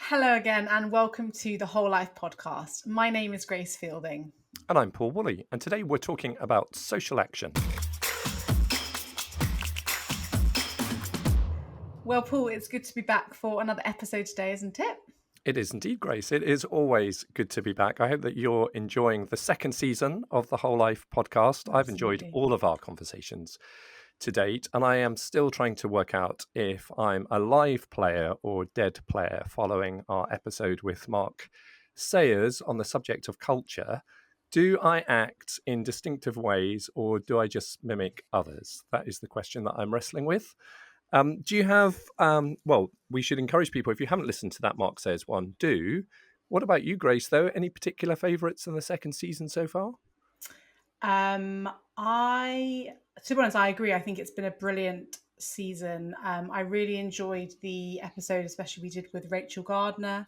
Hello again, and welcome to the Whole Life podcast. My name is Grace Fielding. And I'm Paul Woolley, and today we're talking about social action. Well, Paul, it's good to be back for another episode today, isn't it? It is indeed, Grace. It is always good to be back. I hope that you're enjoying the second season of the Whole Life podcast. I've enjoyed Absolutely. all of our conversations to date, and I am still trying to work out if I'm a live player or dead player following our episode with Mark Sayers on the subject of culture. Do I act in distinctive ways or do I just mimic others? That is the question that I'm wrestling with. Do you have, well, we should encourage people, if you haven't listened to that Mark Sayers one, do. What about you, Grace, though? Any particular favourites in the second season so far? To be honest, I agree. I think it's been a brilliant season. I really enjoyed the episode, especially we did with Rachel Gardner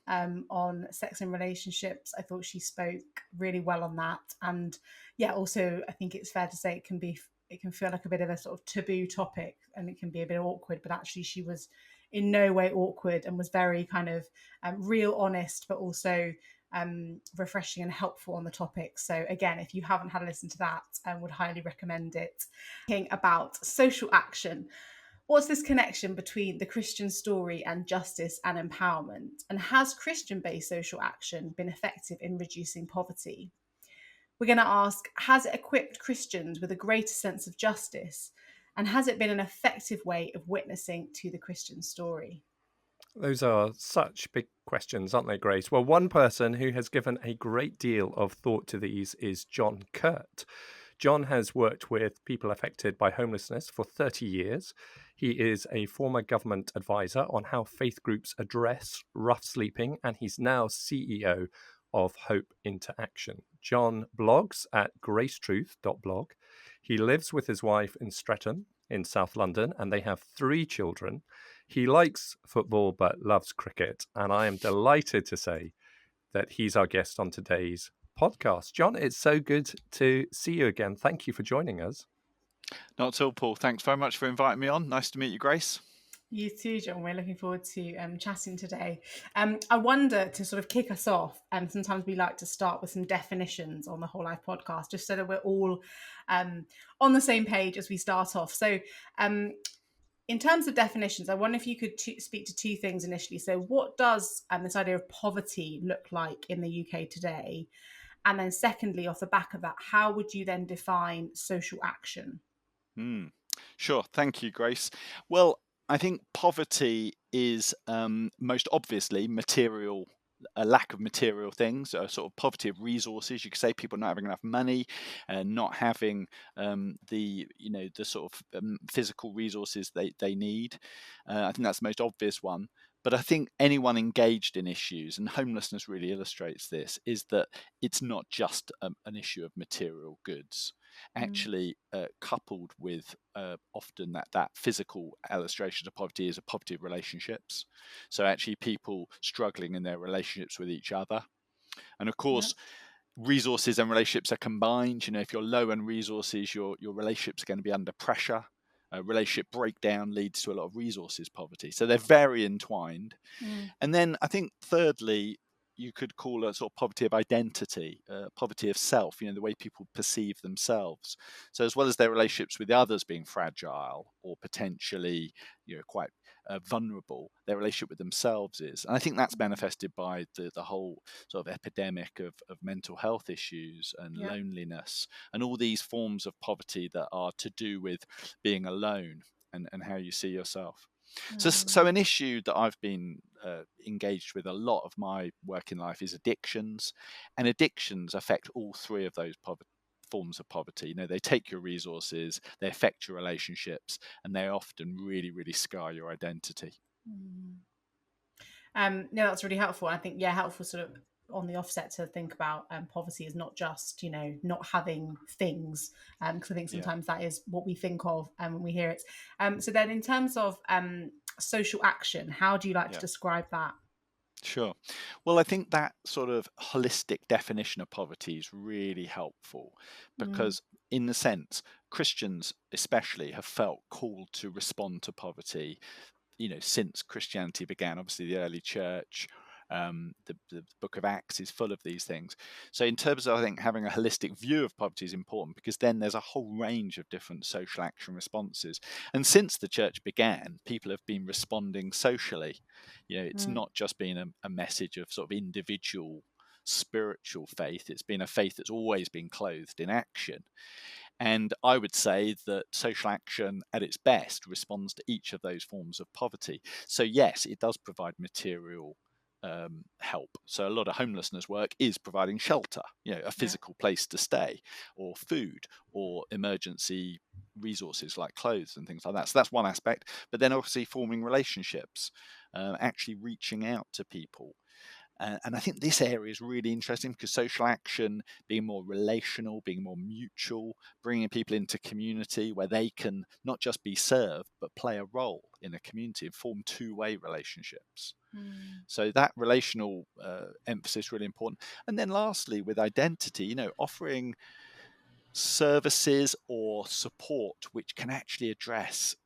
on sex and relationships. I thought she spoke really well on that. And yeah, also, I think it's fair to say it can feel like a bit of a sort of taboo topic and it can be a bit awkward, but actually she was in no way awkward and was very kind of real honest, but also refreshing and helpful on the topic. So again, if you haven't had a listen to that, I would highly recommend it. Thinking about social action. What's this connection between the Christian story and justice and empowerment? And has Christian-based social action been effective in reducing poverty? We're going to ask, has it equipped Christians with a greater sense of justice? And has it been an effective way of witnessing to the Christian story? Those are such big questions, aren't they, Grace? Well, one person who has given a great deal of thought to these is Jon Kuhrt. Jon has worked with people affected by homelessness for 30 years. He is a former government advisor on how faith groups address rough sleeping, and he's now CEO of Hope into Action. Jon blogs at gracetruth.blog. He lives with his wife in Streatham in South London, and they have 3 children. He likes football but loves cricket, and I am delighted to say that he's our guest on today's podcast. Jon, it's so good to see you again. Thank you for joining us. Not at all, Paul. Thanks very much for inviting me on. Nice to meet you, Grace. You too, John. We're looking forward to chatting today. I wonder, to sort of kick us off, and sometimes we like to start with some definitions on the Whole Life podcast, just so that we're all on the same page as we start off. So in terms of definitions, I wonder if you could speak to 2 things initially. So what does this idea of poverty look like in the UK today? And then secondly, off the back of that, how would you then define social action? Sure. Thank you, Grace. Well, I think poverty is most obviously a lack of material things, a sort of poverty of resources. You could say people not having enough money and not having the sort of physical resources they need. I think that's the most obvious one. But I think anyone engaged in issues, and homelessness really illustrates this, is that it's not just an issue of material goods. Actually, coupled with often that physical illustration of poverty is a poverty of relationships. So actually people struggling in their relationships with each other. And of course, resources and relationships are combined. If you're low on resources, your relationships are going to be under pressure. Relationship breakdown leads to a lot of resources poverty. So they're very entwined. And then I think thirdly, you could call a sort of poverty of identity, poverty of self, the way people perceive themselves. So as well as their relationships with others being fragile or potentially, quite vulnerable, their relationship with themselves is. And I think that's manifested by the whole sort of epidemic of mental health issues and loneliness and all these forms of poverty that are to do with being alone and how you see yourself. So an issue that I've been engaged with a lot of my working life is addictions, and addictions affect all 3 of those forms of poverty. They take your resources, they affect your relationships, and they often really, really scar your identity. No, that's really helpful. I think, helpful sort of on the offset to think about poverty is not just, not having things, because I think sometimes that is what we think of when we hear it. So then in terms of social action, how do you like to describe that? Sure. Well, I think that sort of holistic definition of poverty is really helpful because, in the sense, Christians especially have felt called to respond to poverty since Christianity began. Obviously, the early church, the book of Acts is full of these things. So in terms of, I think, having a holistic view of poverty is important, because then there's a whole range of different social action responses. And since the church began, people have been responding socially. It's not just been a message of sort of individual spiritual faith. It's been a faith that's always been clothed in action. And I would say that social action at its best responds to each of those forms of poverty. So yes, it does provide material help. So a lot of homelessness work is providing shelter, a physical place to stay, or food, or emergency resources like clothes and things like that. So that's one aspect. But then obviously forming relationships, actually reaching out to people. And I think this area is really interesting, because social action, being more relational, being more mutual, bringing people into community where they can not just be served, but play a role in a community and form two-way relationships. So that relational emphasis is really important. And then lastly, with identity, offering services or support which can actually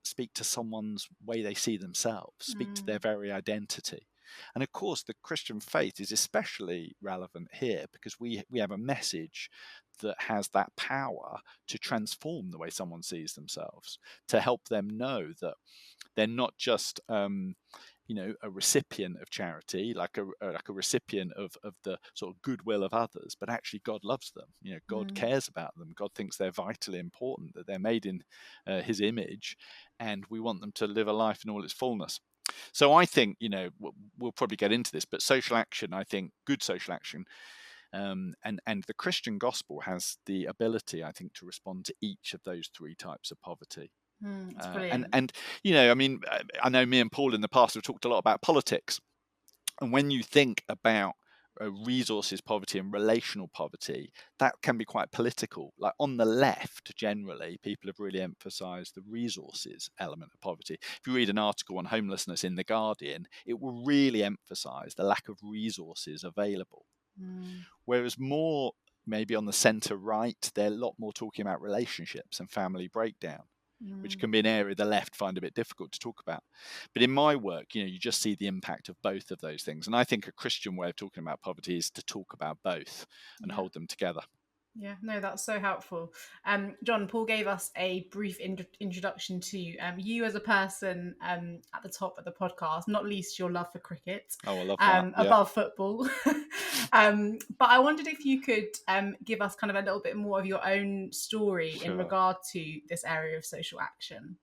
speak to someone's way they see themselves, speak to their very identity. And of course, the Christian faith is especially relevant here, because we have a message that has that power to transform the way someone sees themselves, to help them know that they're not just a recipient of charity, like a recipient of the sort of goodwill of others, but actually God loves them. God cares about them. God thinks they're vitally important, that they're made in his image, and we want them to live a life in all its fullness. So I think, we'll probably get into this, but social action, I think good social action, and the Christian gospel has the ability, I think, to respond to each of those three types of poverty. That's brilliant. I know me and Paul in the past have talked a lot about politics, and when you think about resources poverty and relational poverty, that can be quite political. Like on the left, generally, people have really emphasized the resources element of poverty. If you read an article on homelessness in The Guardian, it will really emphasize the lack of resources available. Whereas more maybe on the center right, they're a lot more talking about relationships and family breakdown, which can be an area the left find a bit difficult to talk about. But in my work, you just see the impact of both of those things. And I think a Christian way of talking about poverty is to talk about both and hold them together. Yeah, no, that's so helpful. Jon, Paul gave us a brief introduction to you as a person at the top of the podcast, not least your love for cricket. Oh, I love that. Above football. But I wondered if you could give us kind of a little bit more of your own story in regard to this area of social action.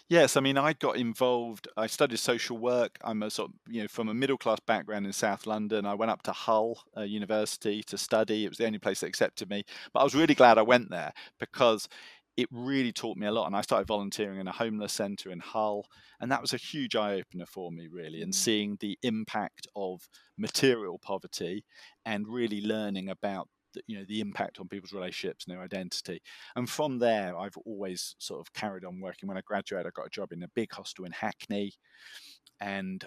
Yes, I got involved. I studied social work. I'm a sort of, from a middle-class background in South London. I went up to Hull University to study. It was the only place that accepted me. But I was really glad I went there, because it really taught me a lot. And I started volunteering in a homeless centre in Hull. And that was a huge eye-opener for me, really, and seeing the impact of material poverty and really learning about the impact on people's relationships and their identity. And from there, I've always sort of carried on working. When I graduated, I got a job in a big hostel in Hackney. And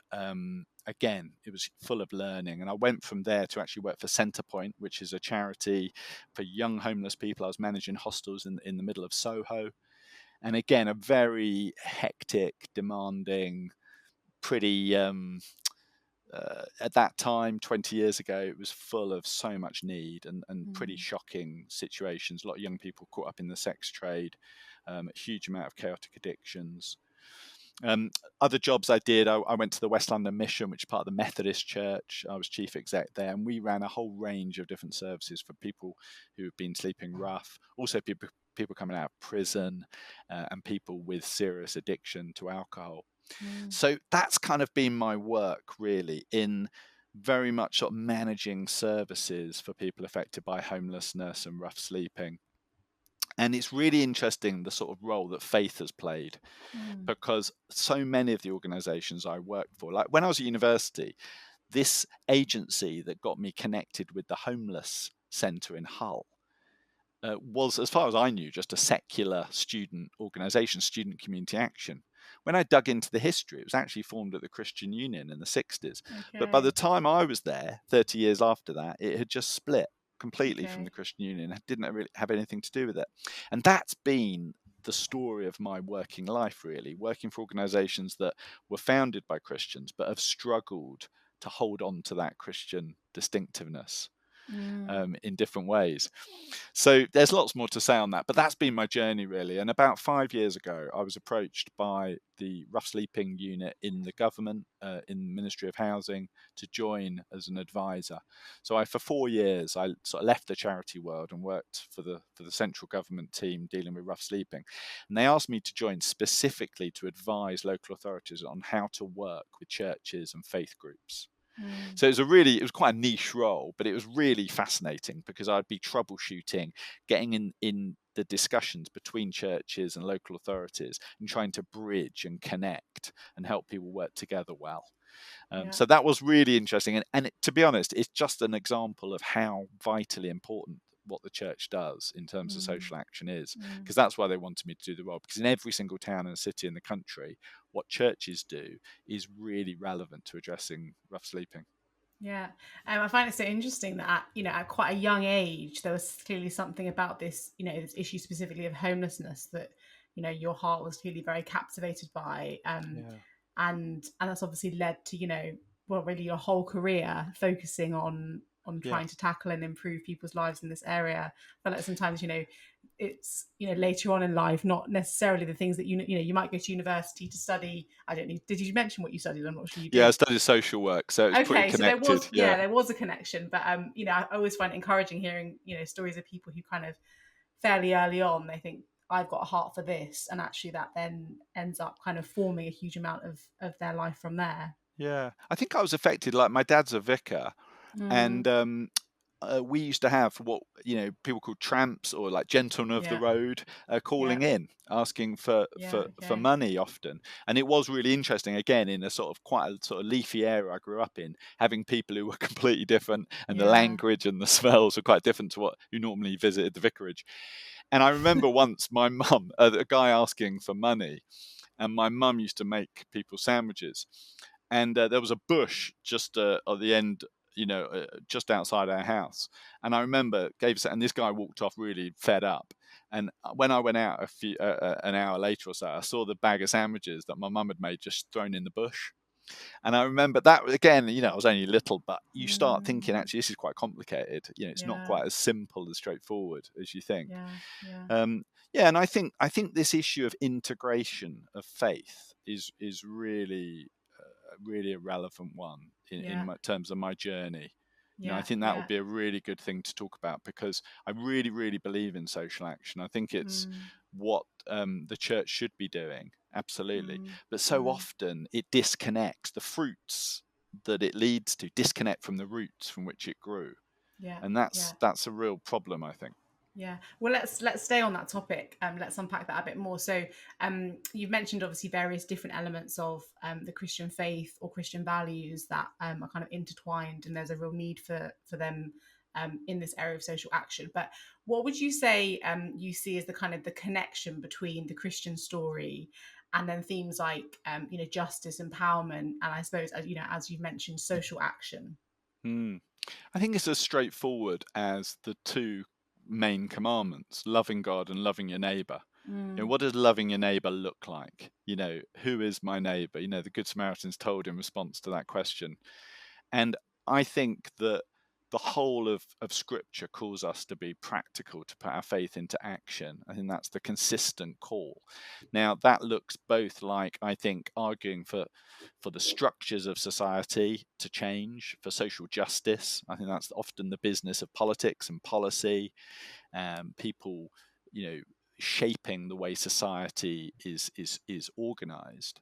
again, it was full of learning. And I went from there to actually work for Centrepoint, which is a charity for young homeless people. I was managing hostels in the middle of Soho. And again, a very hectic, demanding, pretty... at that time, 20 years ago, it was full of so much need and pretty shocking situations. A lot of young people caught up in the sex trade, a huge amount of chaotic addictions. Other jobs I did, I went to the West London Mission, which is part of the Methodist Church. I was chief exec there, and we ran a whole range of different services for people who have been sleeping rough, also people coming out of prison, and people with serious addiction to alcohol. So that's kind of been my work, really, in very much sort of managing services for people affected by homelessness and rough sleeping. And it's really interesting the sort of role that faith has played, because so many of the organizations I worked for, like when I was at university, this agency that got me connected with the homeless centre in Hull was, as far as I knew, just a secular student organization, Student Community Action. When I dug into the history, it was actually formed at the Christian Union in the 60s. Okay. But by the time I was there, 30 years after that, it had just split completely from the Christian Union. It didn't really have anything to do with it. And that's been the story of my working life, really, working for organizations that were founded by Christians but have struggled to hold on to that Christian distinctiveness in different ways. So there's lots more to say on that, but that's been my journey, really. And about 5 years ago, I was approached by the rough sleeping unit in the government, in the Ministry of Housing, to join as an advisor. So for 4 years, I sort of left the charity world and worked for the central government team dealing with rough sleeping. And they asked me to join specifically to advise local authorities on how to work with churches and faith groups. So it was quite a niche role, but it was really fascinating because I'd be troubleshooting, getting in the discussions between churches and local authorities and trying to bridge and connect and help people work together well. So that was really interesting. And to be honest, it's just an example of how vitally important what the church does in terms of social action is, because that's why they wanted me to do the role, because in every single town and city in the country, what churches do is really relevant to addressing rough sleeping. Yeah, I find it so interesting that at quite a young age there was clearly something about this this issue specifically of homelessness that your heart was clearly very captivated by, and that's obviously led to really your whole career focusing on trying to tackle and improve people's lives in this area. I feel like sometimes it's later on in life, not necessarily the things that you might go to university to study. I don't know, did you mention what you studied? I'm not sure you did. I studied social work, so it's pretty connected. So there was a connection, but I always find it encouraging hearing stories of people who kind of fairly early on they think, I've got a heart for this, and actually that then ends up kind of forming a huge amount of their life from there. I think I was affected. Like, my dad's a vicar, and we used to have what people call tramps, or like gentlemen of the road, calling in, asking for money often. And it was really interesting, again, in a sort of quite a sort of leafy area I grew up in, having people who were completely different, and the language and the smells were quite different to what you normally visited the vicarage. And I remember once my mum, a guy asking for money, and my mum used to make people sandwiches, and there was a bush just at the end, just outside our house. And I remember and this guy walked off really fed up. And when I went out an hour later or so, I saw the bag of sandwiches that my mum had made just thrown in the bush. And I remember that, again, I was only little, but you start thinking, actually, this is quite complicated. It's not quite as simple and straightforward as you think. And I think this issue of integration of faith is really a relevant one in terms of my journey. I think that would be a really good thing to talk about, because I really, really believe in social action. I think it's what the church should be doing, absolutely. But so often it disconnects the fruits that it leads to, disconnect from the roots from which it grew. And that's a real problem, I think. Yeah, well, let's stay on that topic. Let's unpack that a bit more. So, you've mentioned obviously various different elements of the Christian faith or Christian values that are kind of intertwined, and there's a real need for them in this area of social action. But what would you say you see as the kind of the connection between the Christian story and then themes like justice, empowerment, and I suppose as you've mentioned, social action? I think it's as straightforward as the two main commandments: loving God and loving your neighbor. What does loving your neighbor look like? Who is my neighbor? The Good Samaritans told in response to that question. And I think that the whole of Scripture calls us to be practical, to put our faith into action. I think that's the consistent call. Now, that looks both like, I think, arguing for the structures of society to change, for social justice. I think that's often the business of politics and policy, people, shaping the way society is organized.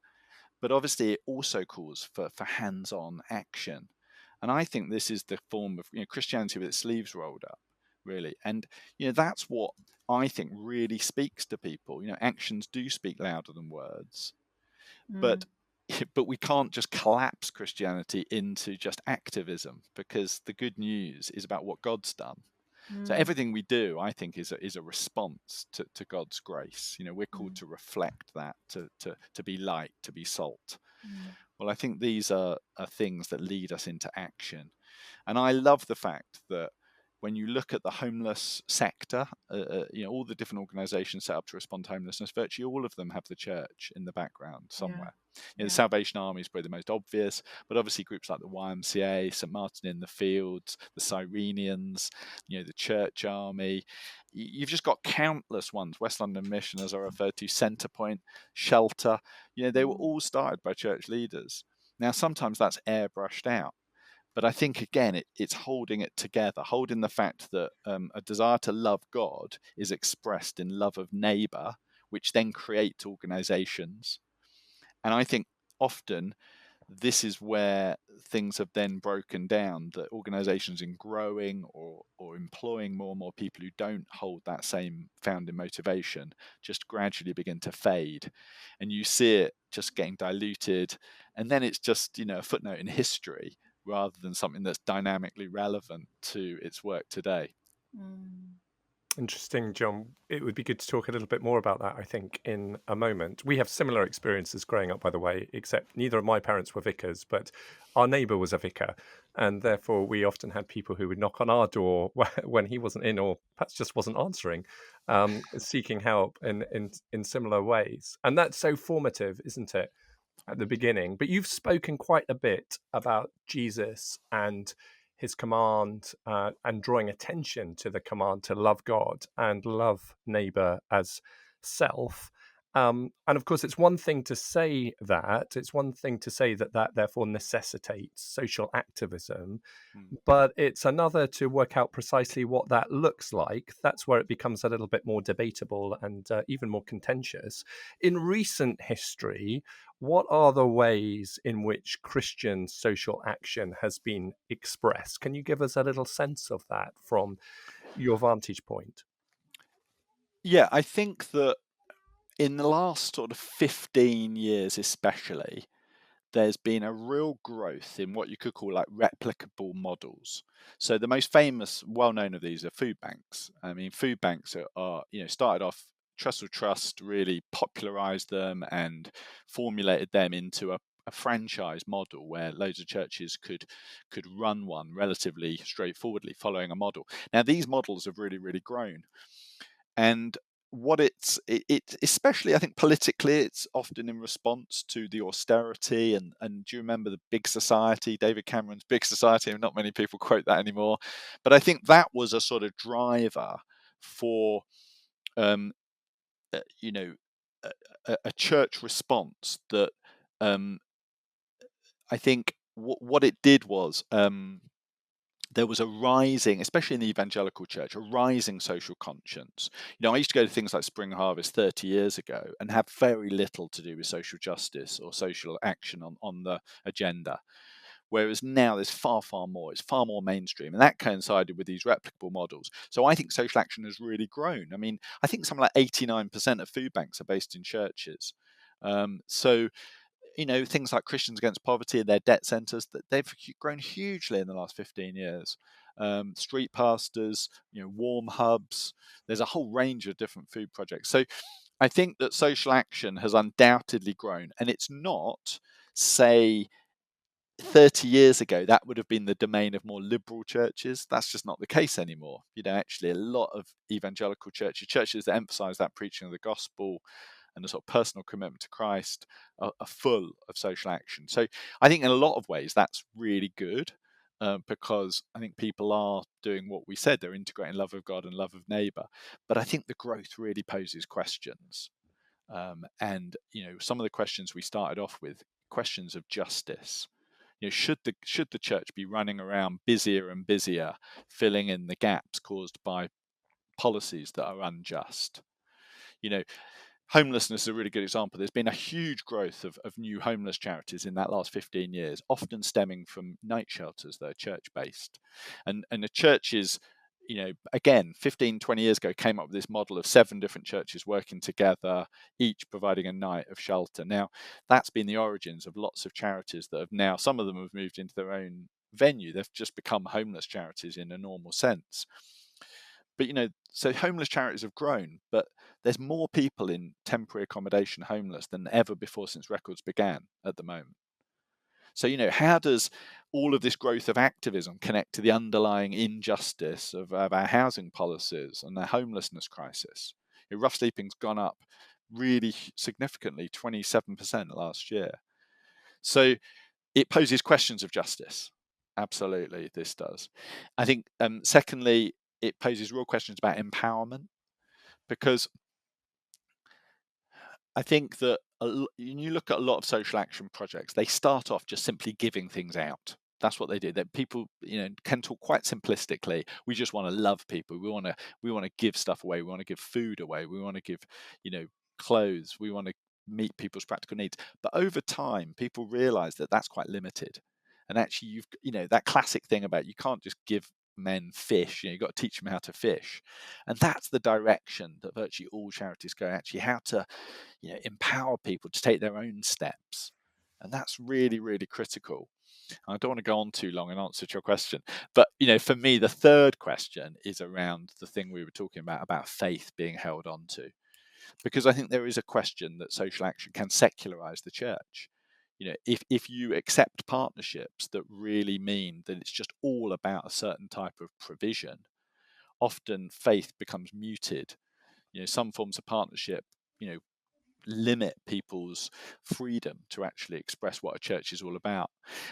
But obviously, it also calls for hands-on action. And I think this is the form of Christianity with its sleeves rolled up, really. And that's what I think really speaks to people. Actions do speak louder than words, but we can't just collapse Christianity into just activism, because the good news is about what God's done. So everything we do, I think, is a response to God's grace. We're called to reflect that, to be light, to be salt. Well, I think these are things that lead us into action. And I love the fact that when you look at the homeless sector, all the different organisations set up to respond to homelessness, virtually all of them have the church in the background somewhere. The Salvation Army is probably the most obvious, but obviously groups like the YMCA, St Martin in the Fields, the Cyrenians, the Church Army. You've just got countless ones. West London Mission, as I referred to, Centrepoint, Shelter. They were all started by church leaders. Now, sometimes that's airbrushed out. But I think, again, it's holding it together, holding the fact that a desire to love God is expressed in love of neighbour, which then creates organisations. And I think often this is where things have then broken down, that organisations in growing or employing more and more people who don't hold that same founding motivation just gradually begin to fade. And you see it just getting diluted. And then it's just, a footnote in history, rather than something that's dynamically relevant to its work today. Interesting, John. It would be good to talk a little bit more about that, I think, in a moment. We have similar experiences growing up, by the way, except neither of my parents were vicars, but our neighbour was a vicar. And therefore, we often had people who would knock on our door when he wasn't in, or perhaps just wasn't answering, seeking help in similar ways. And that's so formative, isn't it, at the beginning? But you've spoken quite a bit about Jesus and his command, and drawing attention to the command to love God and love neighbour as self. And of course, it's one thing to say that. It's one thing to say that therefore necessitates social activism. But it's another to work out precisely what that looks like. That's where it becomes a little bit more debatable and even more contentious. In recent history, what are the ways in which Christian social action has been expressed? Can you give us a little sense of that from your vantage point? Yeah, I think that in the last sort of 15 years especially, there's been a real growth in what you could call like replicable models. So the most famous, well-known of these are food banks. I mean, food banks are started off, Trussell Trust really popularized them and formulated them into a franchise model where loads of churches could run one relatively straightforwardly following a model. Now, these models have really, really grown. And what it especially, I think, politically, it's often in response to the austerity and do you remember the Big Society, David Cameron's Big Society? Not many people quote that anymore, but I think that was a sort of driver for a church response that I think what it did was there was a rising, especially in the evangelical church, a rising social conscience. I used to go to things like Spring Harvest 30 years ago and have very little to do with social justice or social action on the agenda. Whereas now there's far, far more. It's far more mainstream. And that coincided with these replicable models. So I think social action has really grown. I mean, I think something like 89% of food banks are based in churches. Things like Christians Against Poverty and their debt centres, that they've grown hugely in the last 15 years. Street pastors, warm hubs. There's a whole range of different food projects. So I think that social action has undoubtedly grown, and it's not, say, 30 years ago, that would have been the domain of more liberal churches. That's just not the case anymore. Actually, a lot of evangelical churches that emphasize that preaching of the gospel and a sort of personal commitment to Christ are full of social action. So I think in a lot of ways that's really good, because I think people are doing what we said, they're integrating love of God and love of neighbour. But I think the growth really poses questions. And some of the questions we started off with, questions of justice. Should the church be running around busier and busier, filling in the gaps caused by policies that are unjust? Homelessness is a really good example. There's been a huge growth of new homeless charities in that last 15 years, often stemming from night shelters that are church-based. And the churches, again, 15, 20 years ago, came up with this model of 7 different churches working together, each providing a night of shelter. Now, that's been the origins of lots of charities that have now, some of them have moved into their own venue. They've just become homeless charities in a normal sense. But, so homeless charities have grown, but there's more people in temporary accommodation homeless than ever before since records began at the moment. So, how does all of this growth of activism connect to the underlying injustice of our housing policies and the homelessness crisis? Rough sleeping's gone up really significantly, 27% last year. So it poses questions of justice. Absolutely, this does. I think, secondly, it poses real questions about empowerment, because I think that when you look at a lot of social action projects, they start off just simply giving things out. That's what they do. That people, can talk quite simplistically. We just want to love people. We want to give stuff away. We want to give food away. We want to give, clothes. We want to meet people's practical needs. But over time, people realize that that's quite limited. And actually, that classic thing about you can't just give men fish. You've got to teach them how to fish. And that's the direction that virtually all charities go. Actually, how to empower people to take their own steps. And that's really, really critical. I don't want to go on too long in answer to your question, but for me, the third question is around the thing we were talking about faith being held on to, because I think there is a question that social action can secularize the church. If you accept partnerships that really mean that it's just all about a certain type of provision, often faith becomes muted. Some forms of partnership, limit people's freedom to actually express what a church is all about.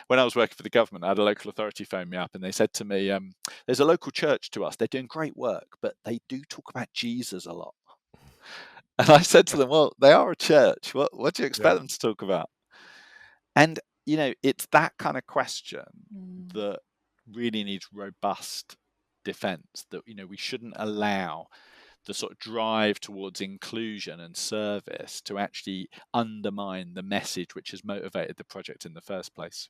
When I was working for the government, I had a local authority phone me up and they said to me, there's a local church to us, they're doing great work, but they do talk about Jesus a lot. And I said to them, well, they are a church. What do you expect them to talk about? And, it's that kind of question that really needs robust defense, that, we shouldn't allow the sort of drive towards inclusion and service to actually undermine the message which has motivated the project in the first place.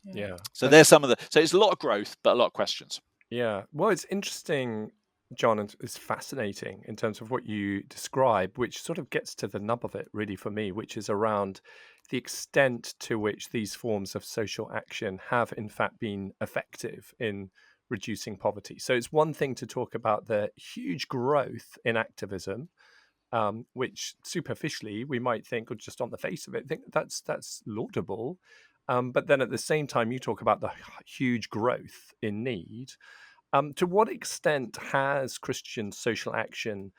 Yeah. So there's so it's a lot of growth, but a lot of questions. Yeah. Well, it's interesting, John, and it's fascinating in terms of what you describe, which sort of gets to the nub of it, really, for me, which is around the extent to which these forms of social action have, in fact, been effective in reducing poverty. So it's one thing to talk about the huge growth in activism, which superficially we might think, or just on the face of it, think that's laudable. But then at the same time, you talk about the huge growth in need. To what extent has Christian social action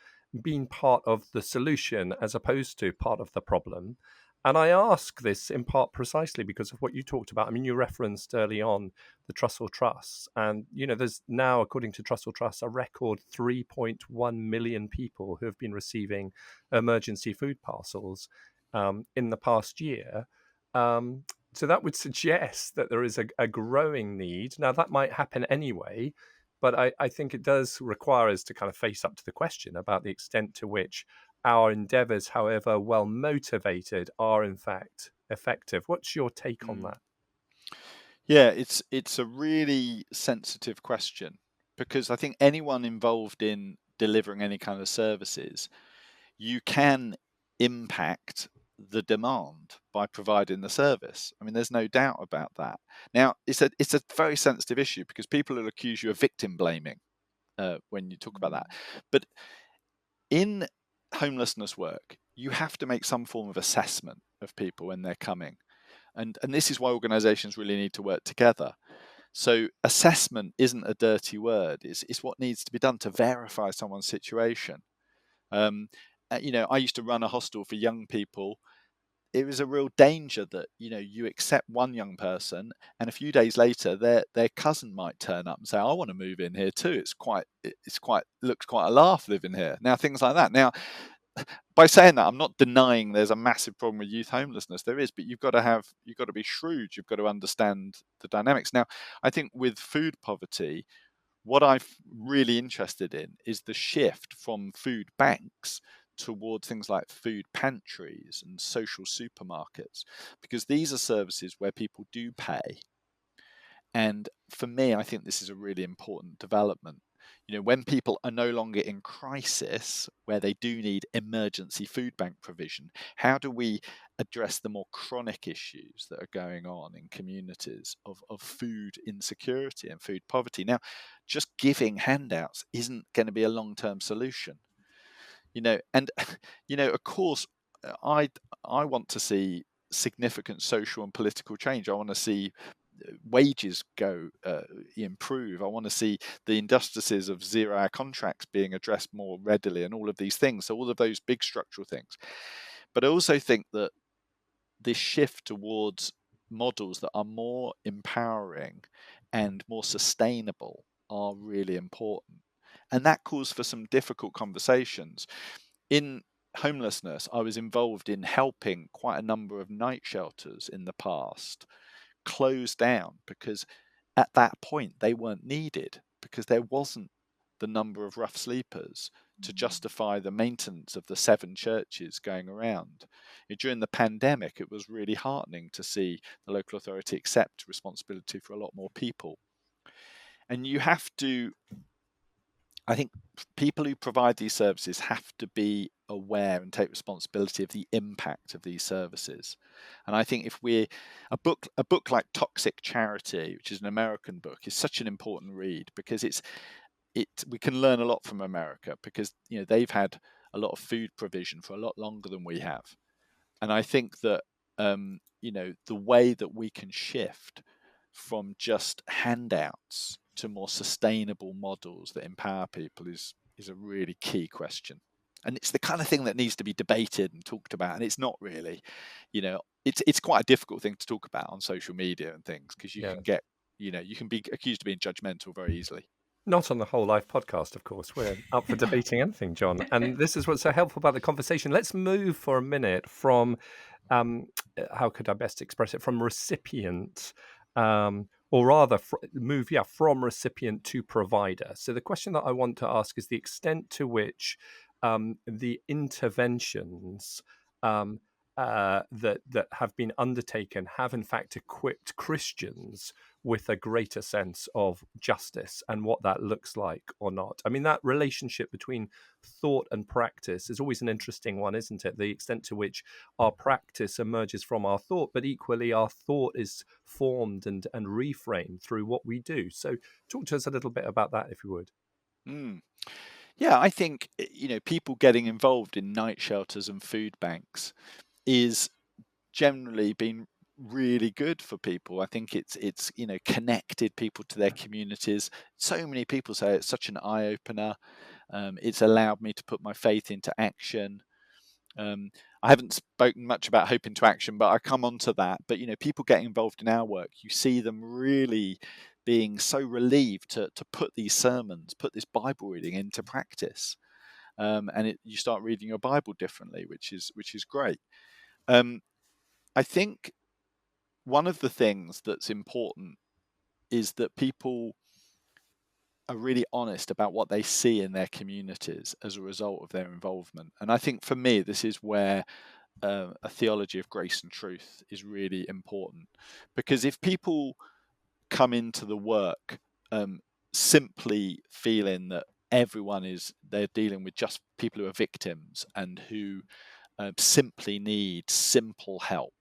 been part of the solution as opposed to part of the problem? And I ask this in part precisely because of what you talked about. I mean, you referenced early on the Trussell Trusts. And, there's now, according to Trussell Trusts, a record 3.1 million people who have been receiving emergency food parcels in the past year. So that would suggest that there is a growing need. Now, that might happen anyway, but I think it does require us to kind of face up to the question about the extent to which our endeavours, however well motivated, are in fact effective. What's your take on that? Yeah, it's a really sensitive question, because I think anyone involved in delivering any kind of services, you can impact the demand by providing the service. I mean, there's no doubt about that. Now, it's a very sensitive issue, because people will accuse you of victim blaming when you talk about that. But in homelessness work, you have to make some form of assessment of people when they're coming. And this is why organizations really need to work together. So assessment isn't a dirty word. It's what needs to be done to verify someone's situation. I used to run a hostel for young people. It was a real danger that, you accept one young person and a few days later their cousin might turn up and say, I want to move in here too. Looks quite a laugh living here. Now, things like that. Now, by saying that, I'm not denying there's a massive problem with youth homelessness. There is, but you've got to be shrewd. You've got to understand the dynamics. Now, I think with food poverty, what I'm really interested in is the shift from food banks towards things like food pantries and social supermarkets, because these are services where people do pay. And for me, I think this is a really important development. When people are no longer in crisis, where they do need emergency food bank provision, how do we address the more chronic issues that are going on in communities of food insecurity and food poverty? Now, just giving handouts isn't going to be a long-term solution. And of course, I want to see significant social and political change. I want to see wages improve. I want to see the injustices of 0-hour contracts being addressed more readily, and all of these things. So all of those big structural things. But I also think that this shift towards models that are more empowering and more sustainable are really important. And that calls for some difficult conversations. In homelessness, I was involved in helping quite a number of night shelters in the past close down because at that point they weren't needed, because there wasn't the number of rough sleepers to justify the maintenance of the 7 churches going around. During the pandemic, it was really heartening to see the local authority accept responsibility for a lot more people. And you have to, I think people who provide these services have to be aware and take responsibility of the impact of these services. And I think if a book like Toxic Charity, which is an American book, is such an important read, because we can learn a lot from America, because they've had a lot of food provision for a lot longer than we have. And I think that the way that we can shift from just handouts to more sustainable models that empower people is a really key question. And it's the kind of thing that needs to be debated and talked about. And it's not really, it's quite a difficult thing to talk about on social media and things, because you can get, you can be accused of being judgmental very easily. Not on the Whole Life podcast, of course. We're up for debating anything, Jon. And this is what's so helpful about the conversation. Let's move for a minute from, how could I best express it, from recipient, or rather from recipient to provider. So the question that I want to ask is the extent to which the interventions that have been undertaken have in fact equipped Christians with a greater sense of justice and what that looks like or not. I mean, that relationship between thought and practice is always an interesting one, isn't it? The extent to which our practice emerges from our thought, but equally our thought is formed and reframed through what we do. So talk to us a little bit about that, if you would. Yeah, I think, people getting involved in night shelters and food banks is generally been really good for people. I think it's connected people to their communities. So many people say it's such an eye-opener. It's allowed me to put my faith into action. I haven't spoken much about hope into action, but I come on to that. But people getting involved in our work, you see them really being so relieved to put these sermons, put this Bible reading into practice. And you start reading your Bible differently, which is great. I think one of the things that's important is that people are really honest about what they see in their communities as a result of their involvement. And I think for me, this is where a theology of grace and truth is really important. Because if people come into the work simply feeling that they're dealing with just people who are victims and who simply need simple help,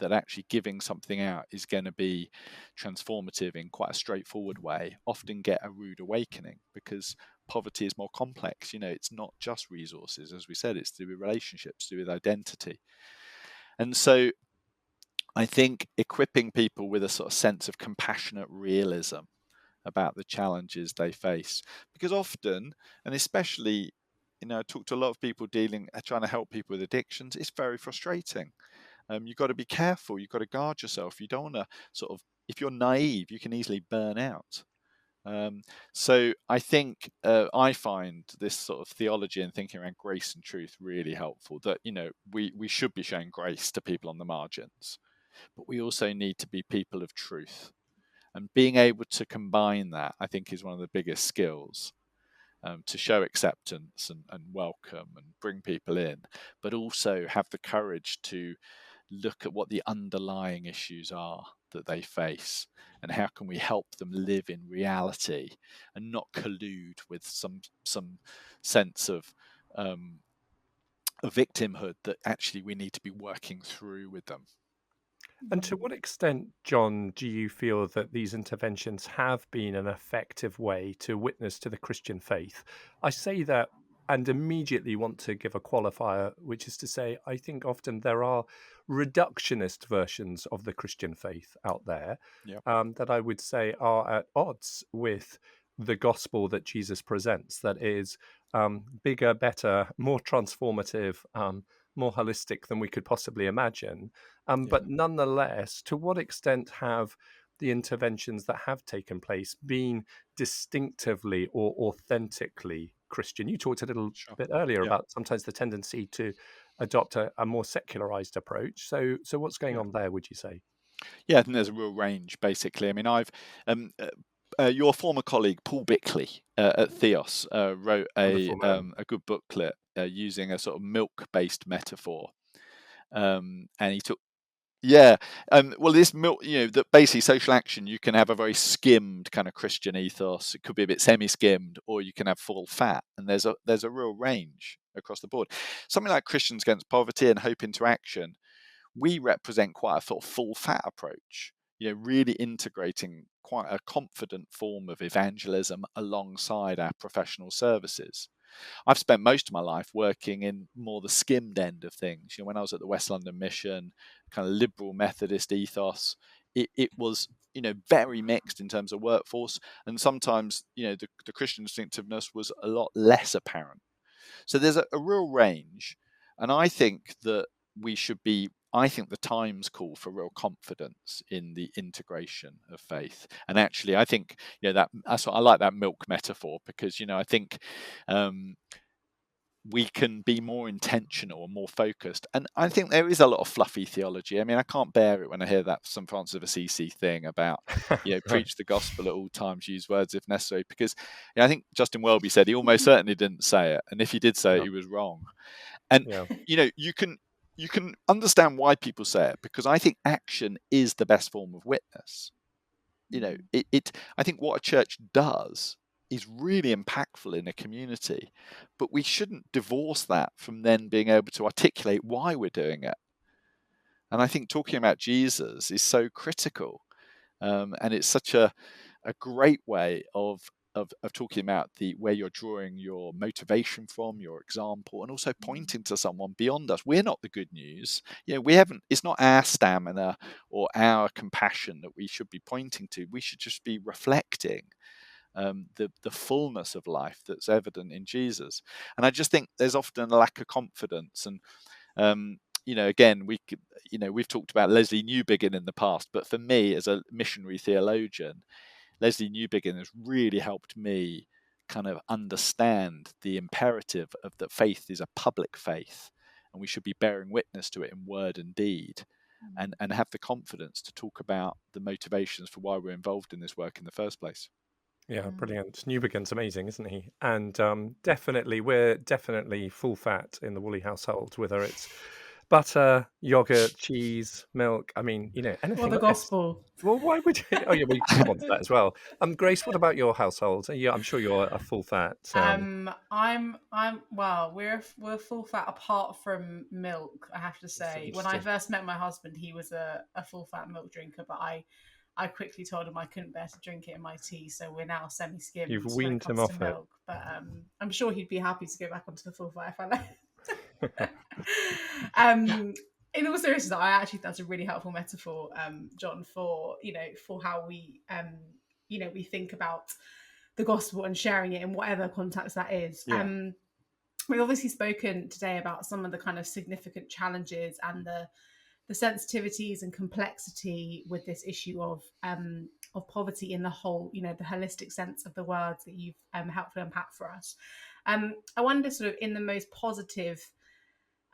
that actually giving something out is going to be transformative in quite a straightforward way, often get a rude awakening, because poverty is more complex. It's not just resources, as we said, it's to do with relationships, to do with identity. And so I think equipping people with a sort of sense of compassionate realism about the challenges they face, because often, and especially, I talk to a lot of people trying to help people with addictions, it's very frustrating. You've got to be careful. You've got to guard yourself. You don't want to if you're naive, you can easily burn out. So I think I find this sort of theology and thinking around grace and truth really helpful, that, we should be showing grace to people on the margins, but we also need to be people of truth. And being able to combine that, I think, is one of the biggest skills. To show acceptance and welcome and bring people in, but also have the courage to look at what the underlying issues are that they face, and how can we help them live in reality and not collude with some sense of a victimhood that actually we need to be working through with them. And to what extent, Jon, do you feel that these interventions have been an effective way to witness to the Christian faith? I say that and immediately want to give a qualifier, which is to say, I think often there are reductionist versions of the Christian faith out there Yeah. that I would say are at odds with the gospel that Jesus presents, that is bigger, better, more transformative, more holistic than we could possibly imagine. But nonetheless, to what extent have the interventions that have taken place been distinctively or authentically Christian? You talked a little Sure. bit earlier Yeah. about sometimes the tendency to adopt a more secularized approach. So what's going Yeah. on there, would you say? Yeah, I think there's a real range, basically. I mean, your former colleague Paul Bickley at Theos wrote Wonderful man. a good booklet using a sort of milk-based metaphor, and he took well, this milk, that basically social action, you can have a very skimmed kind of Christian ethos. It could be a bit semi-skimmed, or you can have full fat, and there's a real range across the board. Something like Christians Against Poverty and Hope into Action, we represent quite a sort of full fat approach, really integrating quite a confident form of evangelism alongside our professional services. I've spent most of my life working in more the skimmed end of things. When I was at the West London Mission, kind of liberal Methodist ethos, it was very mixed in terms of workforce, and sometimes the Christian distinctiveness was a lot less apparent. So there's a real range, and I think that we should be. I think the times call for real confidence in the integration of faith, and actually, I think that's what I like, that milk metaphor, because I think we can be more intentional and more focused. And I think there is a lot of fluffy theology. I mean, I can't bear it when I hear that St. Francis of Assisi thing about, Right. preach the gospel at all times, use words if necessary, because I think Justin Welby said he almost certainly didn't say it. And if he did say it, he was wrong. And, Yeah. you can understand why people say it, because I think action is the best form of witness. I think what a church does is really impactful in a community, but we shouldn't divorce that from then being able to articulate why we're doing it. And I think talking about Jesus is so critical, and it's such a great way of talking about where you're drawing your motivation from, your example, and also pointing to someone beyond us. We're not the good news. We haven't. It's not our stamina or our compassion that we should be pointing to. We should just be reflecting the fullness of life that's evident in Jesus. And I just think there's often a lack of confidence. And again, we've talked about Leslie Newbigin in the past, but for me, as a missionary theologian, Leslie Newbigin has really helped me kind of understand the imperative of that faith is a public faith, and we should be bearing witness to it in word and deed, and have the confidence to talk about the motivations for why we're involved in this work in the first place. Yeah, brilliant. Newbigin's amazing, isn't he? And we're definitely full fat in the Woolley household, whether it's butter, yogurt, cheese, milk. I mean, Or anything the less. gospel. Well, why would you? Oh, yeah, we come on to that as well. Grace, what about your household? Yeah, I'm sure you're a full fat. Well, we're full fat apart from milk, I have to say. When I Interesting. first met my husband, he was a full fat milk drinker, but I quickly told him I couldn't bear to drink it in my tea, so we're now semi-skimmed You've when it weaned him comes to off it. milk. But I'm sure he'd be happy to go back onto the full fat if I left. In all seriousness, I actually think that's a really helpful metaphor, John, for how we we think about the gospel and sharing it in whatever context that is. Yeah. We've obviously spoken today about some of the kind of significant challenges and the sensitivities and complexity with this issue of poverty in the whole, the holistic sense of the words that you've helpfully unpacked for us. I wonder, sort of, in the most positive,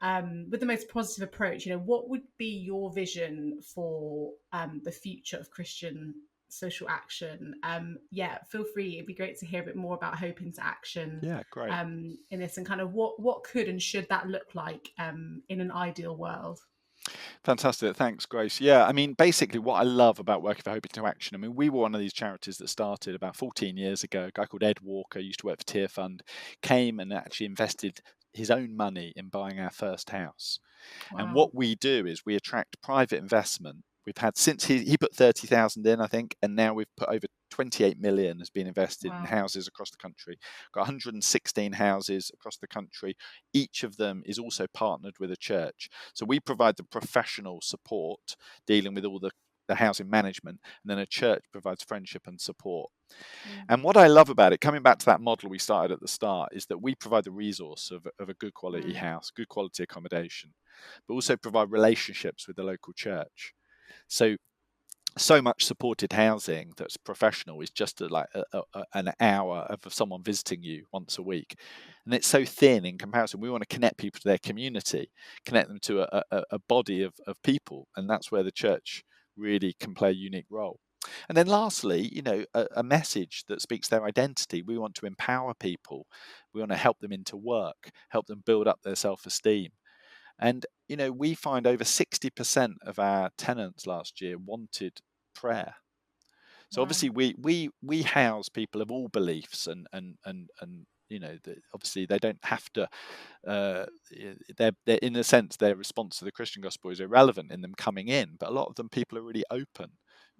with the most positive approach, what would be your vision for the future of Christian social action? Feel free. It'd be great to hear a bit more about Hope into Action. Yeah, great. In this, and kind of what could and should that look like in an ideal world? Fantastic. Thanks, Grace. Yeah, I mean, basically what I love about working for Hope into Action, I mean, we were one of these charities that started about 14 years ago. A guy called Ed Walker, used to work for Tear Fund, came and actually invested his own money in buying our first house. Wow. And what we do is we attract private investment we've had since he put 30,000 in, I think, and now we've put over 28 million has been invested in houses across the country. Got 116 houses across the country. Each of them is also partnered with a church. So we provide the professional support dealing with all the housing management, and then a church provides friendship and support. And what I love about it, coming back to that model we started at the start, is that we provide the resource of a good quality house, good quality accommodation, but also provide relationships with the local church. So much supported housing that's professional is just an hour of someone visiting you once a week, and it's so thin in comparison. We want to connect people to their community, connect them to a body of people, and that's where the church really can play a unique role. And then lastly, a message that speaks their identity. We want to empower people. We want to help them into work, help them build up their self-esteem. And, we find over 60% of our tenants last year wanted prayer. So obviously we house people of all beliefs and obviously they don't have to, they're in a sense, their response to the Christian gospel is irrelevant in them coming in, but a lot of them, people are really open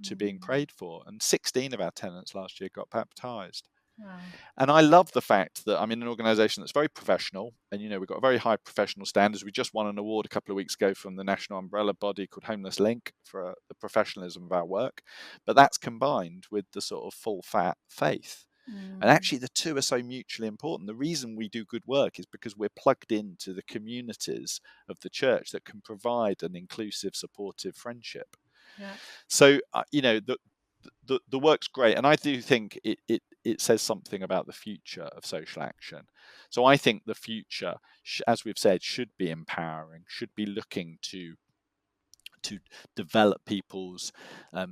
to being prayed for. And 16 of our tenants last year got baptized. Wow. And I love the fact that I'm in an organisation that's very professional, and we've got very high professional standards. We just won an award a couple of weeks ago from the national umbrella body called Homeless Link for the professionalism of our work, but that's combined with the sort of full fat faith. And actually the two are so mutually important. The reason we do good work is because we're plugged into the communities of the church that can provide an inclusive, supportive friendship. Yeah. So the work's great, and I do think it says something about the future of social action. So I think the future, as we've said, should be empowering, should be looking to develop people's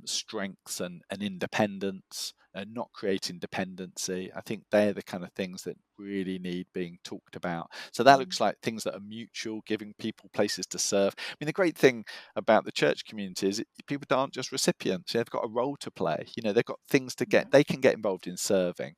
strengths and independence, and not creating dependency. I think they're the kind of things that really need being talked about. So that looks like things that are mutual, giving people places to serve. I mean, the great thing about the church community is people aren't just recipients. They've got a role to play. They've got things to get. They can get involved in serving.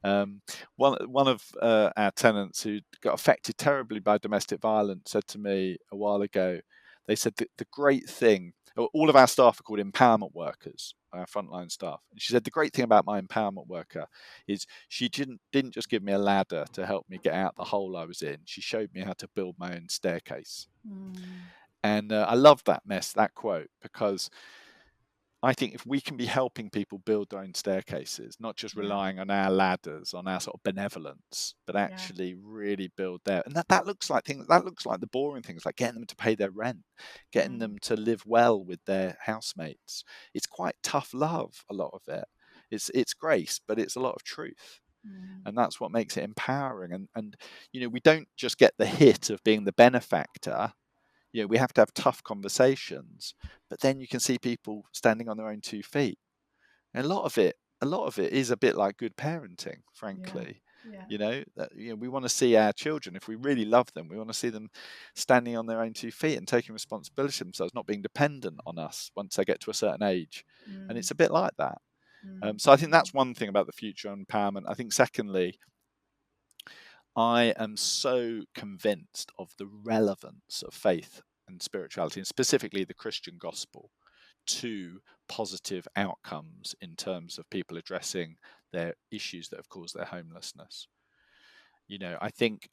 One of our tenants who got affected terribly by domestic violence said to me a while ago, they said that the great thing, all of our staff are called empowerment workers, our frontline staff. And she said the great thing about my empowerment worker is she didn't just give me a ladder to help me get out the hole I was in. She showed me how to build my own staircase. And I love that quote, because I think if we can be helping people build their own staircases, not just relying on our ladders, on our sort of benevolence, but actually really build and that looks like the boring things, like getting them to pay their rent, getting them to live well with their housemates. It's quite tough love, a lot of it. It's grace, but it's a lot of truth. And that's what makes it empowering. And we don't just get the hit of being the benefactor. We have to have tough conversations, but then you can see people standing on their own 2 feet. And a lot of it is a bit like good parenting, frankly. We want to see our children, if we really love them, we want to see them standing on their own 2 feet and taking responsibility for themselves, not being dependent on us once they get to a certain age. And it's a bit like that. So I think that's one thing about the future of empowerment. I think secondly, I am so convinced of the relevance of faith and spirituality, and specifically the Christian gospel, to positive outcomes in terms of people addressing their issues that have caused their homelessness. I think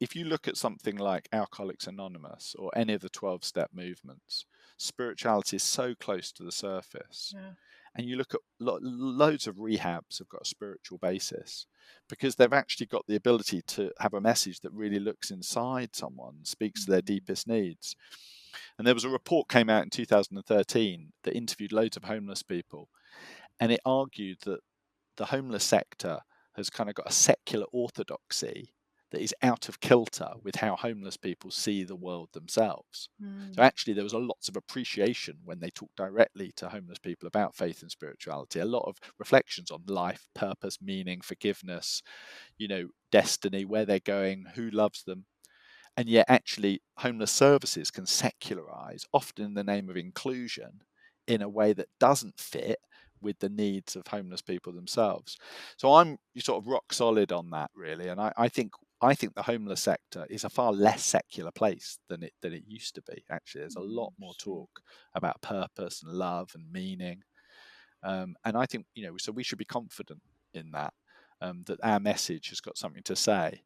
if you look at something like Alcoholics Anonymous or any of the 12-step movements, spirituality is so close to the surface. And you look at loads of rehabs have got a spiritual basis, because they've actually got the ability to have a message that really looks inside someone, speaks to their deepest needs. And there was a report came out in 2013 that interviewed loads of homeless people, and it argued that the homeless sector has kind of got a secular orthodoxy that is out of kilter with how homeless people see the world themselves. So actually there was a lots of appreciation when they talked directly to homeless people about faith and spirituality, a lot of reflections on life, purpose, meaning, forgiveness, destiny, where they're going, who loves them. And yet actually homeless services can secularize, often in the name of inclusion, in a way that doesn't fit with the needs of homeless people themselves. So I'm sort of rock solid on that, really. And I think I think the homeless sector is a far less secular place than it used to be. Actually, there's a lot more talk about purpose and love and meaning, and I think, so we should be confident in that, that our message has got something to say.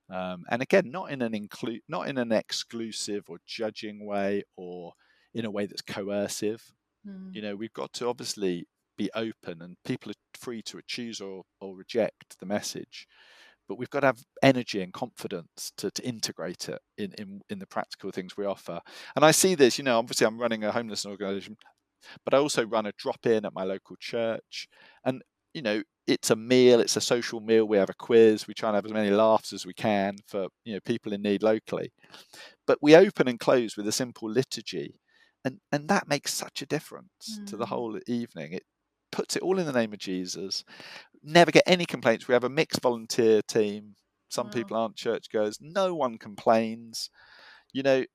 And again, not in an exclusive or judging way, or in a way that's coercive. We've got to obviously be open, and people are free to choose or reject the message. But we've got to have energy and confidence to integrate it in the practical things we offer. And I see this, obviously I'm running a homeless organisation, but I also run a drop-in at my local church. And, it's a meal, it's a social meal. We have a quiz. We try and have as many laughs as we can for, people in need locally. But we open and close with a simple liturgy. And that makes such a difference to the whole evening. It puts it all in the name of Jesus. Never get any complaints. We have a mixed volunteer team. Some people aren't churchgoers. No one complains. And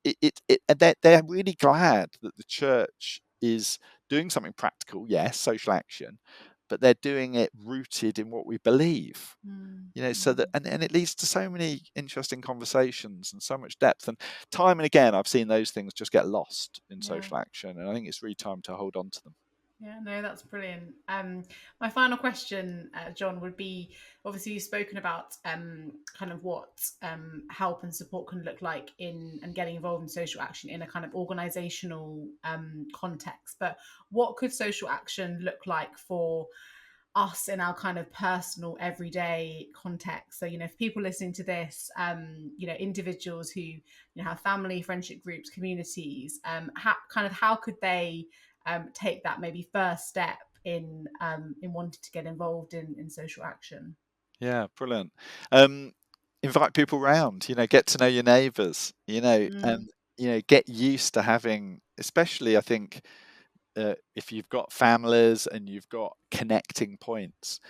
they're really glad that the church is doing something practical. Yes, social action, but they're doing it rooted in what we believe. So that, and it leads to so many interesting conversations and so much depth. And time and again, I've seen those things just get lost in social action, and I think it's really time to hold on to them. Yeah, no, that's brilliant. My final question, Jon, would be, obviously you've spoken about kind of what help and support can look like in and getting involved in social action in a kind of organizational context. But what could social action look like for us in our kind of personal everyday context? So, if people listening to this, individuals who have family, friendship groups, communities, how could they take that maybe first step in wanting to get involved in social action? Yeah, brilliant. Invite people round, get to know your neighbours, and get used to having, especially I think, if you've got families and you've got connecting points,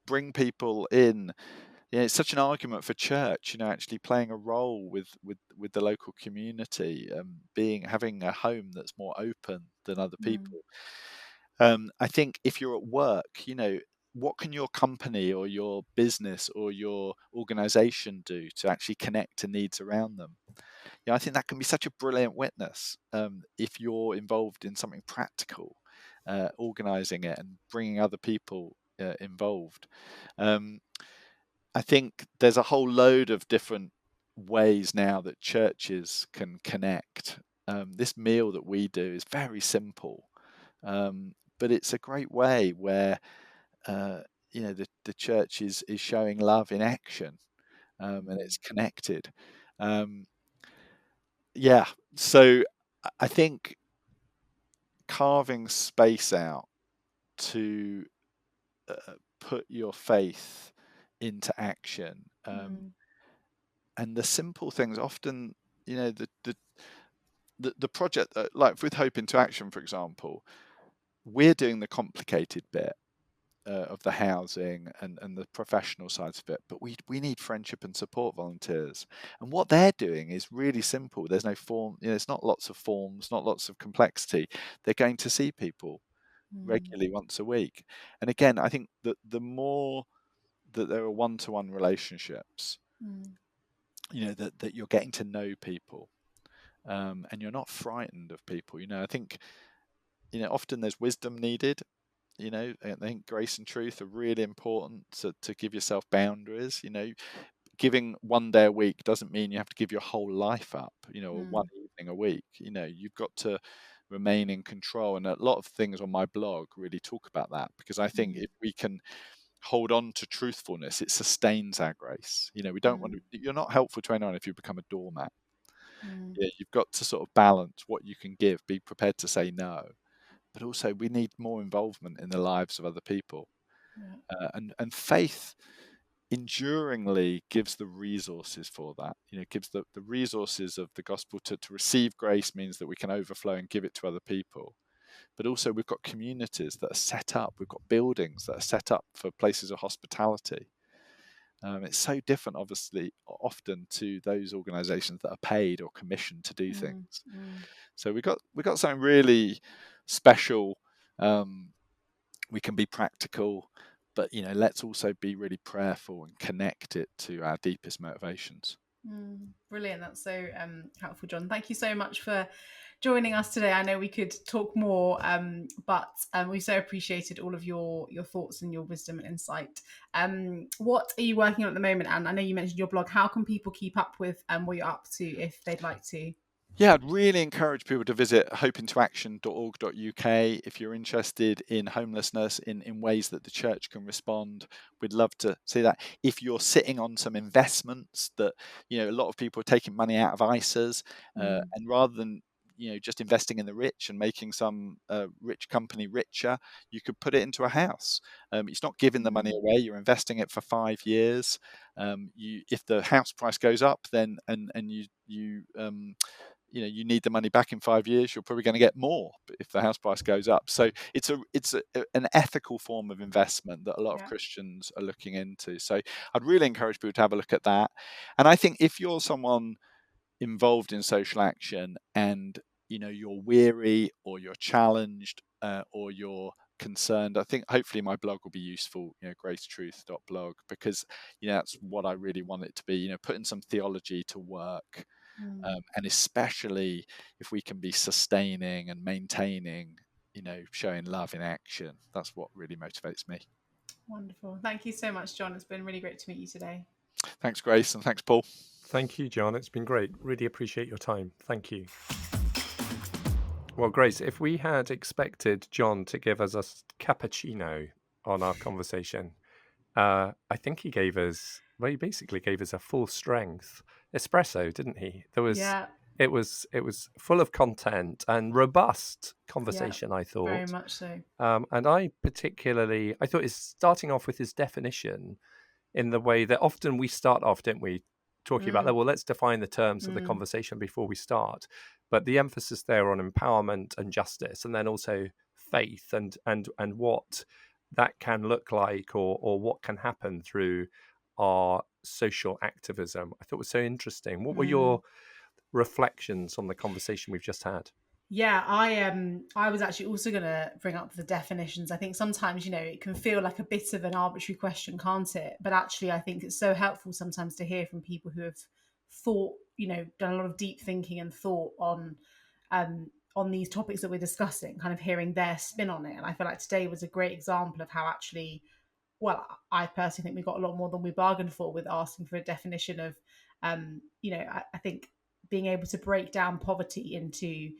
bring people in. It's such an argument for church, actually playing a role with the local community, having a home that's more open than other people. I think if you're at work, what can your company or your business or your organization do to actually connect to needs around them? I think that can be such a brilliant witness, if you're involved in something practical, organizing it and bringing other people involved. I think there's a whole load of different ways now that churches can connect. This meal that we do is very simple, but it's a great way where the church is showing love in action, and it's connected. So I think carving space out to put your faith into action, and the simple things often, the project, like with Hope into Action, for example, we're doing the complicated bit of the housing and the professional sides of it, but we need friendship and support volunteers, and what they're doing is really simple. There's no form, it's not lots of forms, not lots of complexity. They're going to see people regularly once a week, and again, I think that the more that there are one-to-one relationships, that you're getting to know people, and you're not frightened of people. I think often there's wisdom needed. I think grace and truth are really important to give yourself boundaries. Giving one day a week doesn't mean you have to give your whole life up, or one evening a week. You've got to remain in control. And a lot of things on my blog really talk about that, because I think if we can hold on to truthfulness, it sustains our grace. We don't want to, you're not helpful to anyone if you become a doormat. You've got to sort of balance what you can give, be prepared to say no. But also we need more involvement in the lives of other people. And faith enduringly gives the resources for that. Gives the resources of the gospel to receive grace, means that we can overflow and give it to other people. But also we've got communities that are set up, we've got buildings that are set up for places of hospitality. It's so different, obviously, often to those organizations that are paid or commissioned to do things. So we got something really special. We can be practical. but let's also be really prayerful and connect it to our deepest motivations. Brilliant. That's so helpful, Jon. Thank you so much for joining us today. I know we could talk more, but we so appreciated all of your thoughts and your wisdom and insight. What are you working on at the moment? And I know you mentioned your blog. How can people keep up with what you're up to if they'd like to? Yeah, I'd really encourage people to visit hopeintoaction.org.uk if you're interested in homelessness, in ways that the church can respond. We'd love to see that. If you're sitting on some investments that, a lot of people are taking money out of ISAs, and rather than just investing in the rich and making some rich company richer, you could put it into a house. It's not giving the money away; you're investing it for 5 years. If the house price goes up, then and you need the money back in 5 years, you're probably going to get more if the house price goes up. So it's an ethical form of investment that a lot of Christians are looking into. So I'd really encourage people to have a look at that. And I think if you're someone involved in social action and you're weary or you're challenged or you're concerned, I think hopefully my blog will be useful, gracetruth.blog, because that's what I really want it to be, putting some theology to work. And especially if we can be sustaining and maintaining, showing love in action. That's what really motivates me. Wonderful. Thank you so much, Jon. It's been really great to meet you today. Thanks, Grace, and thanks, Paul. Thank you, Jon. It's been great. Really appreciate your time. Thank you. Well, Grace, if we had expected Jon to give us a cappuccino on our conversation, I think he basically gave us a full strength espresso, didn't he? It was full of content and robust conversation, I thought. Very much so. And I thought it's starting off with his definition in the way that often we start off, don't we, talking about that. Well, let's define the terms of the conversation before we start. But the emphasis there on empowerment and justice, and then also faith and what that can look like or what can happen through our social activism, I thought was so interesting. What were your reflections on the conversation we've just had? Yeah, I was actually also going to bring up the definitions. I think sometimes, it can feel like a bit of an arbitrary question, can't it? But actually, I think it's so helpful sometimes to hear from people who have thought, done a lot of deep thinking and thought on these topics that we're discussing, kind of hearing their spin on it. And I feel like today was a great example of how actually, well, I personally think we got a lot more than we bargained for with asking for a definition of, I think being able to break down poverty into,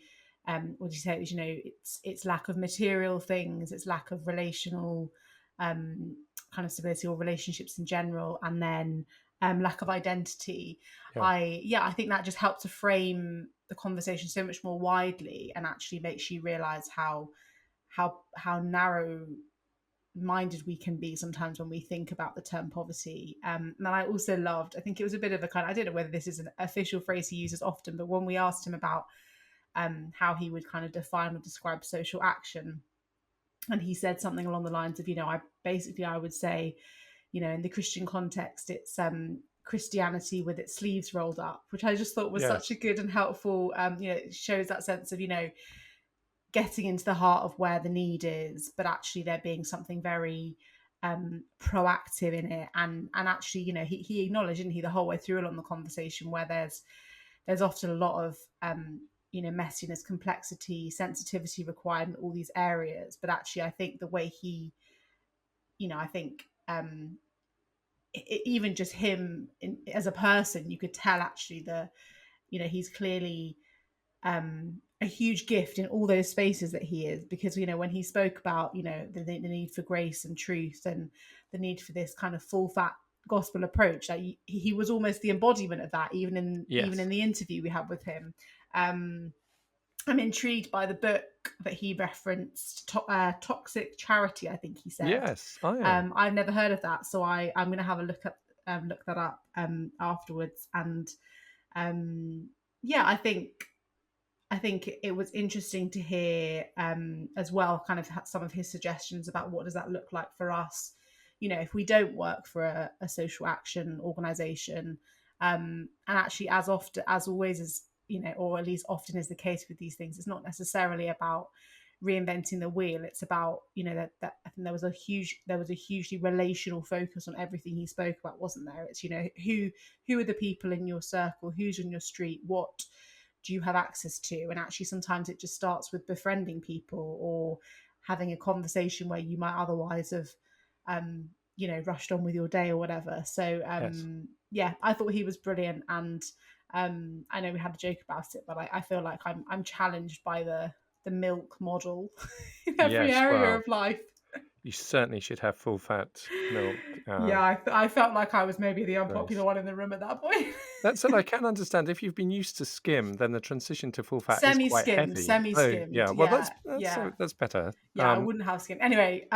what do you say? It's lack of material things, it's lack of relational kind of stability or relationships in general, and then lack of identity. I think that just helped to frame the conversation so much more widely, and actually makes you realize how narrow minded we can be sometimes when we think about the term poverty. And I also loved, I think it was a bit of a kind of, I don't know whether this is an official phrase he uses often, but when we asked him about how he would kind of define or describe social action, and he said something along the lines of, I would say, in the Christian context, it's Christianity with its sleeves rolled up, which I just thought was such a good and helpful, it shows that sense of, getting into the heart of where the need is, but actually there being something very proactive in it. And actually, he acknowledged, didn't he, the whole way through along the conversation, where there's often a lot of messiness, complexity, sensitivity required in all these areas. But actually, I think the way he, even just him as a person, you could tell actually he's clearly a huge gift in all those spaces that he is, because when he spoke about the need for grace and truth and the need for this kind of full fat gospel approach, like he was almost the embodiment of that, even in the interview we had with him. I'm intrigued by the book that he referenced, Toxic Charity, I think he said. Yes, I am. I've never heard of that, so I'm going to have a look that up afterwards. And I think it was interesting to hear as well, kind of some of his suggestions about what does that look like for us, if we don't work for a social action organization. And actually, as always, or at least often is the case with these things, it's not necessarily about reinventing the wheel. It's about, that I think there was a hugely relational focus on everything he spoke about, wasn't there? It's, who are the people in your circle, who's on your street, what do you have access to? And actually sometimes it just starts with befriending people or having a conversation where you might otherwise have rushed on with your day or whatever. So Yes. I thought he was brilliant. And I know we had a joke about it, but I feel like I'm challenged by the milk model in every Yes, area well, of life. you certainly should have full fat milk. I felt like I was maybe the unpopular Grace. one in the room at that point. That said, I can understand if you've been used to skim, then the transition to full fat is quite Semi-skimmed, heavy. Oh, semi-skimmed. yeah. Well, that's better. I wouldn't have skim. Anyway,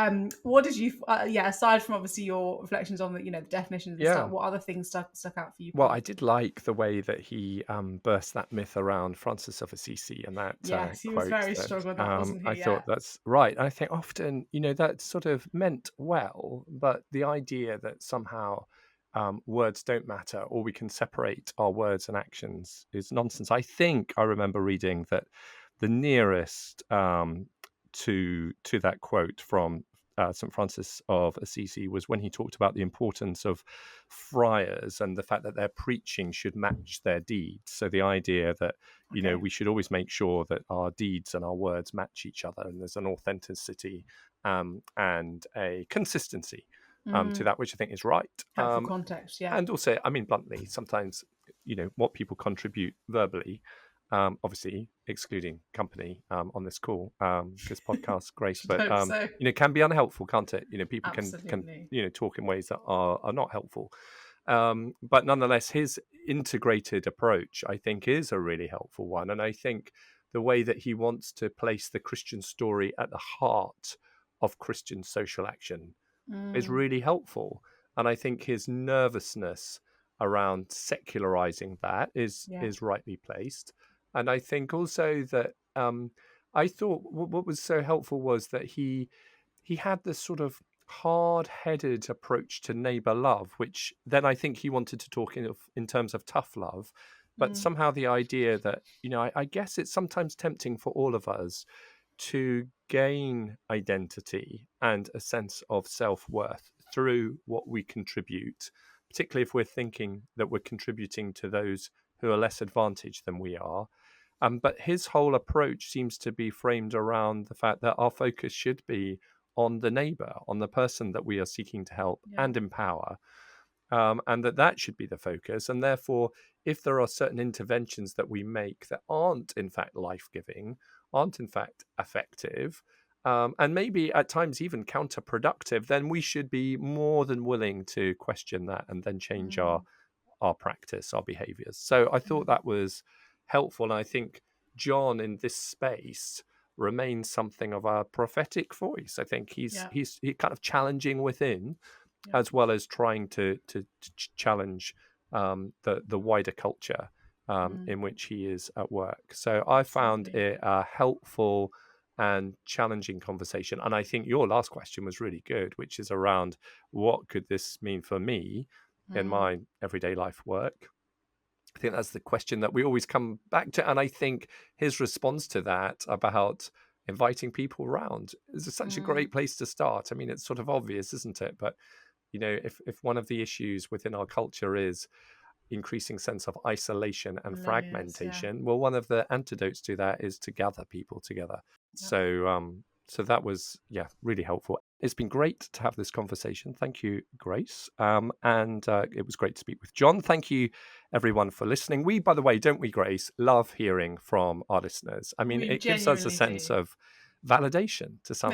what did you? Aside from obviously your reflections on the definitions and stuff, what other things stuck out for you? Well, Paul? I did like the way that he burst that myth around Francis of Assisi and that yes, he quote. was very strong with that, wasn't he? I thought that's right. I think often, that's sort of meant well, but the idea that somehow words don't matter or we can separate our words and actions is nonsense. I think I remember reading that the nearest to that quote from St. Francis of Assisi was when he talked about the importance of friars and the fact that their preaching should match their deeds. So the idea that, we should always make sure that our deeds and our words match each other and there's an authenticity and a consistency to that, which I think is right. Helpful context, yeah. And also, I mean, bluntly, sometimes, what people contribute verbally, obviously excluding company on this call, this podcast, Grace, but can be unhelpful, can't it? People can talk in ways that are not helpful. But nonetheless, his integrated approach, I think, is a really helpful one. And I think the way that he wants to place the Christian story at the heart of Christian social action is really helpful. And I think his nervousness around secularizing that is rightly placed. And I think also that I thought what was so helpful was that he had this sort of hard-headed approach to neighbor love, which then I think he wanted to talk in terms of tough love. But somehow the idea that, I guess it's sometimes tempting for all of us to gain identity and a sense of self-worth through what we contribute, particularly if we're thinking that we're contributing to those who are less advantaged than we are. But his whole approach seems to be framed around the fact that our focus should be on the neighbor, on the person that we are seeking to help and empower, and that should be the focus. And therefore, if there are certain interventions that we make that aren't in fact life-giving, aren't in fact effective, and maybe at times even counterproductive, then we should be more than willing to question that and then change our practice, our behaviors. So I thought that was helpful. And I think Jon in this space remains something of a prophetic voice. I think he's kind of challenging within as well as trying to challenge the wider culture in which he is at work. So I found it a helpful and challenging conversation. And I think your last question was really good, which is around what could this mean for me in my everyday life work? I think that's the question that we always come back to. And I think his response to that about inviting people around is such a great place to start. I mean, it's sort of obvious, isn't it? But, if one of the issues within our culture is increasing sense of isolation and fragmentation, well, one of the antidotes to that is to gather people together. So that was really helpful. It's been great to have this conversation. Thank you, Grace, and it was great to speak with Jon. Thank you everyone for listening. We, by the way, don't we, Grace, love hearing from our listeners. I mean, it gives us a sense of validation to some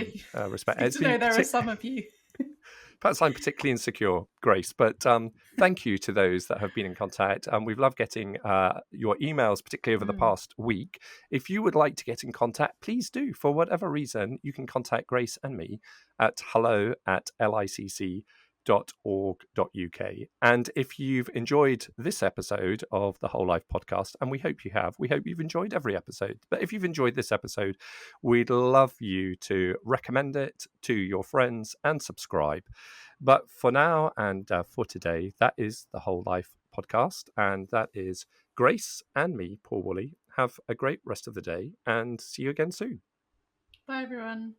respect. It's good to know there are some of you. Perhaps I'm particularly insecure, Grace, but thank you to those that have been in contact. We've loved getting your emails, particularly over the past week. If you would like to get in contact, please do. For whatever reason, you can contact Grace and me at hello@licc.org.uk. And if you've enjoyed this episode of the Whole Life podcast, and we hope you have, we hope you've enjoyed every episode. But if you've enjoyed this episode, we'd love you to recommend it to your friends and subscribe. But for now and for today, that is the Whole Life podcast. And that is Grace and me, Paul Woolley. Have a great rest of the day and see you again soon. Bye, everyone.